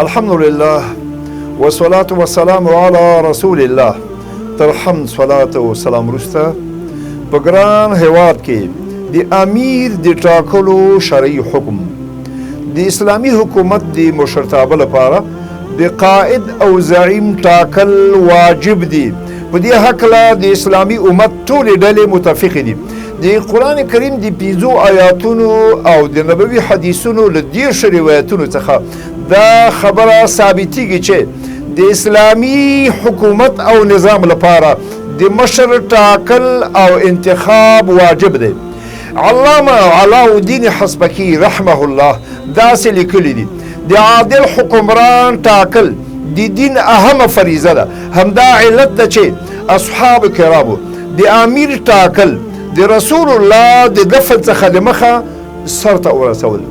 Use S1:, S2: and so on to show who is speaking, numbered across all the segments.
S1: الحمد لله والصلاة والسلام على رسول الله. تر حمد صلاة و سلام رسته په ګران هیواد کې د امیر د ټاکلو شرعي حکم د اسلامي حکومت د مشرتابه لپاره د قائد او زعیم ټاکل واجب دي. په دې هکله د اسلامي امت ټولې ډلې متفق دي. د قرآن کریم د 5 آیاتونو او د نبوي حدیثونو له 10 روایتونو څخه دا خبره ثابتېږي چې د اسلامي حکومت او نظام لپاره د مشر ټاکل او انتخاب واجب دی. علامه علاءالدین حسبکی رحمه الله داسې لیکلی دي: د عادل حکمران ټاکل د دین اهمه فریضه ده. همدا علت ده چې اصحاب کرامو د امیر ټاکل د رسول الله د دفن څخه دمخه سر ته ورسول.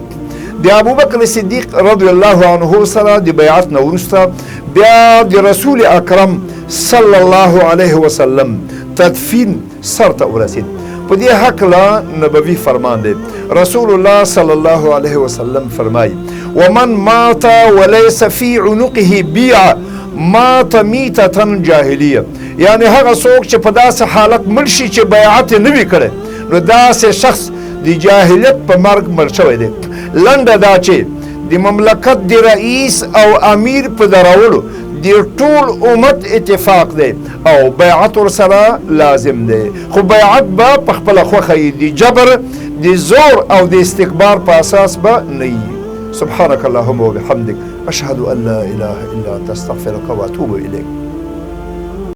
S1: د ابوبکر صدیق رضی الله عنه سره د بیعت نه وروسته بیا د رسول اکرم صلی الله علیه وسلم تدفین سر ته ورسید. په دې هکله نبوي فرمان دی. رسول الله صلی الله علیه وسلم فرمایي: ومن مات وليس في عنقه بیعه مات میتة جاهلیه. یعنی هغه څوک چې په داسې حالت مړ شي چې بیعت یې نه وي کړی، نو داسې شخص د جاهلیت په مرګ مړ شوی دی. لنډه دا چې د مملکت د رئیس او امیر په درولو د ټول امت اتفاق دی او بیعت ورسره لازم دی، خو بیعت به په خپله خوښه یي، د جبر د زور او د استکبار په اساس به نه یي. سبحانك اللهم وبحمدك أشهد أن لا إله إلا أنت أستغفرك وأتوب إليك.